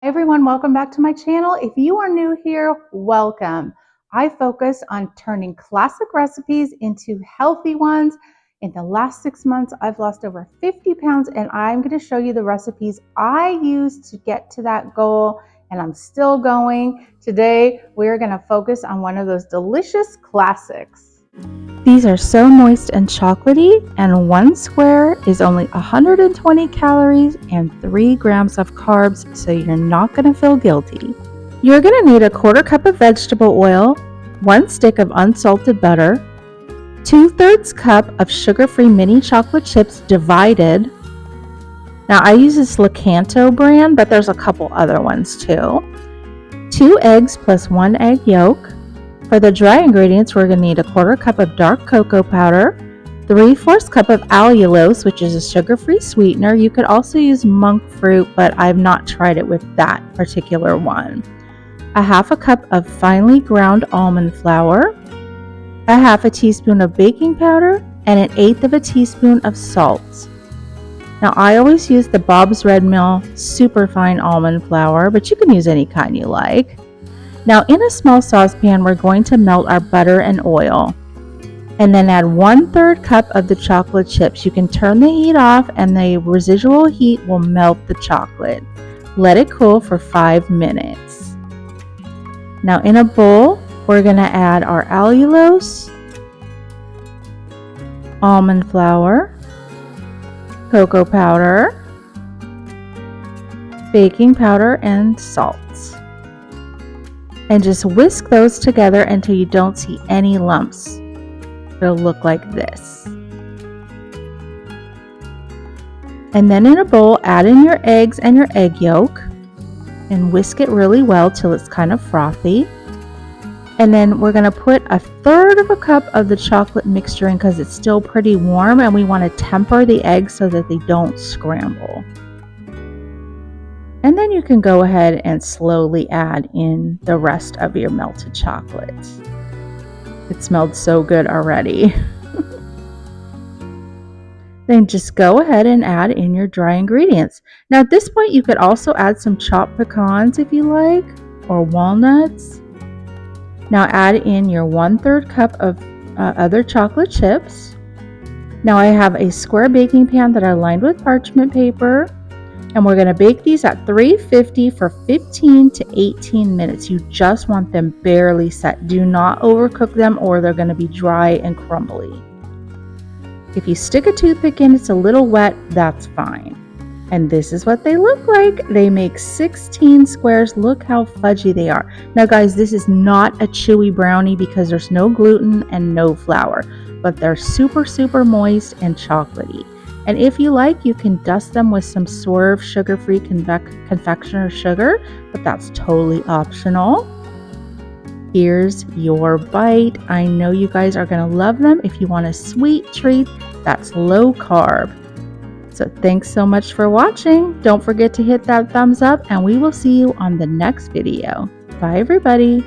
Hi everyone, welcome back to my channel. If you are new here, welcome. I focus on turning classic recipes into healthy ones. In the last 6 months, I've lost over 50 pounds and I'm going to show you the recipes I use to get to that goal, and I'm still going. Today, we're going to focus on one of those delicious classics. These are so moist and chocolatey, and one square is only 120 calories and 3 grams of carbs, so you're not going to feel guilty. You're going to need a 1/4 cup of vegetable oil, 1 stick of unsalted butter, 2/3 cup of sugar-free mini chocolate chips divided. Now I use this Keto brand, but there's a couple other ones too. 2 eggs plus 1 egg yolk. For the dry ingredients, we're going to need a 1/4 cup of dark cocoa powder, 3/4 cup of allulose, which is a sugar-free sweetener. You could also use monk fruit, but I've not tried it with that particular one. A 1/2 cup of finely ground almond flour, a 1/2 teaspoon of baking powder, and 1/8 teaspoon of salt. Now I always use the Bob's Red Mill super fine almond flour, but you can use any kind you like. Now in a small saucepan, we're going to melt our butter and oil, and then add 1/3 cup of the chocolate chips. You can turn the heat off and the residual heat will melt the chocolate. Let it cool for 5 minutes. Now in a bowl, we're going to add our allulose, almond flour, cocoa powder, baking powder, and salt. And just whisk those together until you don't see any lumps. It'll look like this. And then in a bowl, add in your eggs and your egg yolk and whisk it really well till it's kind of frothy. And then we're going to put 1/3 cup of the chocolate mixture in because it's still pretty warm, and we want to temper the eggs so that they don't scramble. And then you can go ahead and slowly add in the rest of your melted chocolate. It smelled so good already. Then just go ahead and add in your dry ingredients. Now at this point, you could also add some chopped pecans if you like, or walnuts. Now add in your 1/3 cup of other chocolate chips. Now I have a square baking pan that I lined with parchment paper. And we're going to bake these at 350 for 15 to 18 minutes. You just want them barely set. Do not overcook them or they're going to be dry and crumbly. If you stick a toothpick in, it's a little wet, that's fine. And this is what they look like. They make 16 squares. Look how fudgy they are. Now guys, this is not a chewy brownie because there's no gluten and no flour, but they're super, super moist and chocolatey. And if you like, you can dust them with some Swerve sugar-free confectioner sugar, but that's totally optional. Here's your bite. I know you guys are going to love them if you want a sweet treat that's low carb. So thanks so much for watching. Don't forget to hit that thumbs up, and we will see you on the next video. Bye everybody.